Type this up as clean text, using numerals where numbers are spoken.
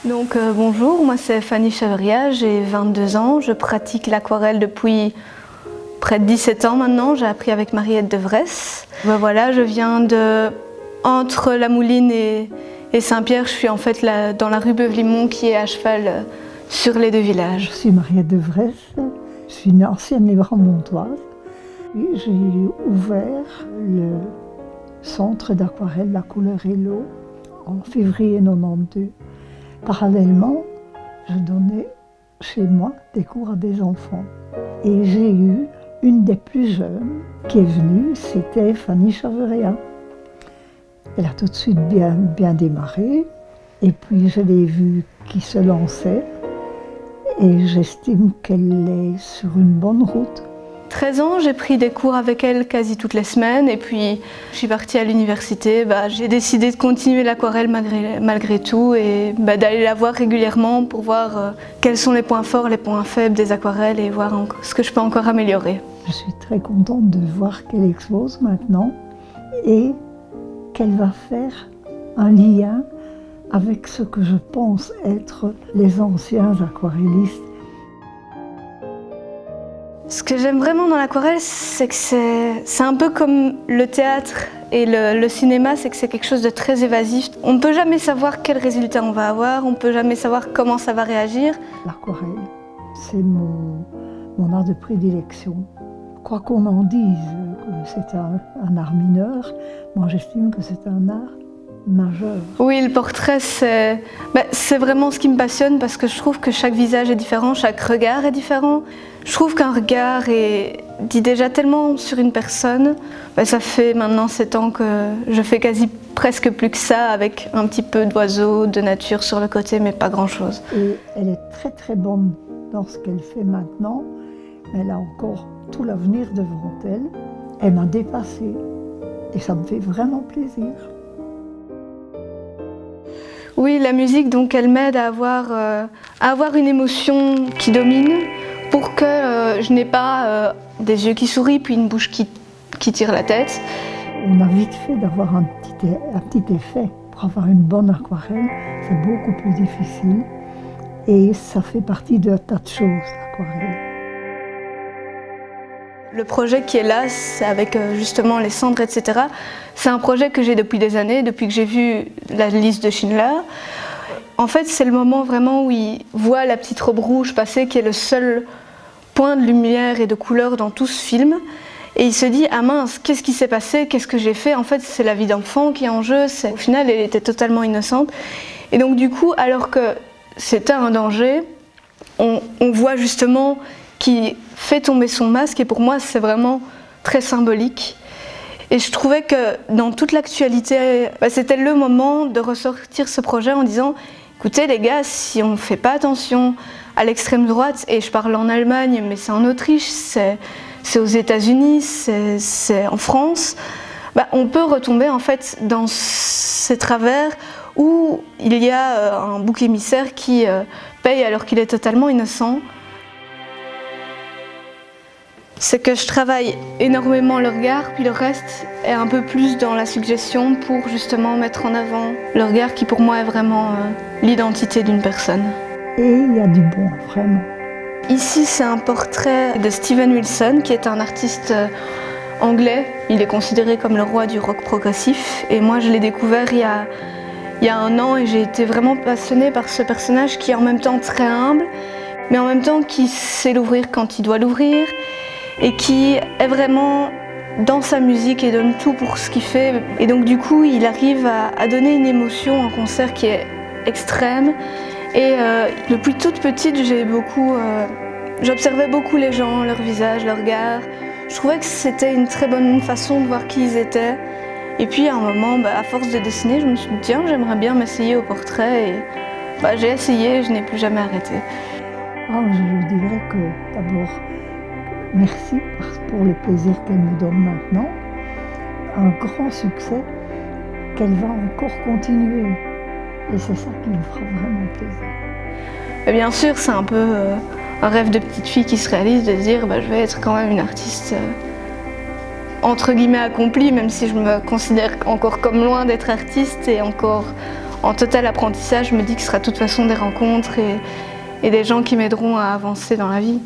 Donc bonjour, moi c'est Fanny Chaveria, j'ai 22 ans, je pratique l'aquarelle depuis près de 17 ans maintenant, j'ai appris avec Mariette de Vresse. Voilà, je viens entre La Mouline et Saint-Pierre, je suis en fait dans la rue Beuve-Limon qui est à cheval sur les deux villages. Je suis Mariette de Vresse, je suis une ancienne Livramontoise. J'ai ouvert le centre d'aquarelle La Couleur et l'eau en février 92. Parallèlement, je donnais chez moi des cours à des enfants. Et j'ai eu une des plus jeunes qui est venue, c'était Fanny Chaveria. Elle a tout de suite bien démarré. Et puis je l'ai vue qui se lançait. Et j'estime qu'elle est sur une bonne route. 13 ans, j'ai pris des cours avec elle quasi toutes les semaines et puis je suis partie à l'université. J'ai décidé de continuer l'aquarelle malgré tout et d'aller la voir régulièrement pour voir quels sont les points forts, les points faibles des aquarelles et voir ce que je peux encore améliorer. Je suis très contente de voir qu'elle expose maintenant et qu'elle va faire un lien avec ce que je pense être les anciens aquarellistes. Ce que j'aime vraiment dans l'aquarelle, c'est que c'est un peu comme le théâtre et le cinéma, c'est que c'est quelque chose de très évasif. On ne peut jamais savoir quel résultat on va avoir, on ne peut jamais savoir comment ça va réagir. L'aquarelle, c'est mon art de prédilection. Quoi qu'on en dise, que c'est un art mineur, moi j'estime que c'est un art majeur. Oui, le portrait, c'est vraiment ce qui me passionne parce que je trouve que chaque visage est différent, chaque regard est différent. Je trouve qu'un regard dit déjà tellement sur une personne. Ça fait maintenant 7 ans que je fais presque plus que ça avec un petit peu d'oiseaux, de nature sur le côté, mais pas grand-chose. Et elle est très très bonne dans ce qu'elle fait maintenant. Elle a encore tout l'avenir devant elle. Elle m'a dépassée et ça me fait vraiment plaisir. Oui, la musique, donc, elle m'aide à avoir une émotion qui domine pour que je n'ai pas des yeux qui sourient puis une bouche qui tire la tête. On a vite fait d'avoir un petit effet. Pour avoir une bonne aquarelle, c'est beaucoup plus difficile et ça fait partie d'un tas de choses, l'aquarelle. Le projet qui est là, c'est avec justement les cendres, etc. C'est un projet que j'ai depuis des années, depuis que j'ai vu la liste de Schindler. En fait, c'est le moment vraiment où il voit la petite robe rouge passer, qui est le seul point de lumière et de couleur dans tout ce film. Et il se dit, ah mince, qu'est-ce qui s'est passé? Qu'est-ce que j'ai fait? En fait, c'est la vie d'enfant qui est en jeu. Au final, elle était totalement innocente. Et donc du coup, alors que c'était un danger, on voit justement qui fait tomber son masque et pour moi c'est vraiment très symbolique. Et je trouvais que dans toute l'actualité, c'était le moment de ressortir ce projet en disant écoutez les gars, si on ne fait pas attention à l'extrême droite, et je parle en Allemagne mais c'est en Autriche, c'est aux États-Unis, c'est en France, on peut retomber en fait dans ces travers où il y a un bouc émissaire qui paye alors qu'il est totalement innocent. C'est que je travaille énormément le regard, puis le reste est un peu plus dans la suggestion pour justement mettre en avant le regard qui pour moi est vraiment l'identité d'une personne. Et il y a du bon, vraiment. Ici c'est un portrait de Steven Wilson qui est un artiste anglais. Il est considéré comme le roi du rock progressif et moi je l'ai découvert il y a 1 an et j'ai été vraiment passionnée par ce personnage qui est en même temps très humble mais en même temps qui sait l'ouvrir quand il doit l'ouvrir et qui est vraiment dans sa musique et donne tout pour ce qu'il fait. Et donc du coup, il arrive à donner une émotion en concert qui est extrême. Et depuis toute petite, j'observais beaucoup les gens, leur visage, leur regard. Je trouvais que c'était une très bonne façon de voir qui ils étaient. Et puis à un moment, à force de dessiner, je me suis dit tiens, j'aimerais bien m'essayer au portrait. Et j'ai essayé et je n'ai plus jamais arrêté. Je dirais que d'abord, merci pour le plaisir qu'elle me donne maintenant. Un grand succès qu'elle va encore continuer. Et c'est ça qui me fera vraiment plaisir. Et bien sûr, c'est un peu un rêve de petite fille qui se réalise de se dire je vais être quand même une artiste entre guillemets accomplie, même si je me considère encore comme loin d'être artiste et encore en total apprentissage, je me dis que ce sera de toute façon des rencontres et des gens qui m'aideront à avancer dans la vie.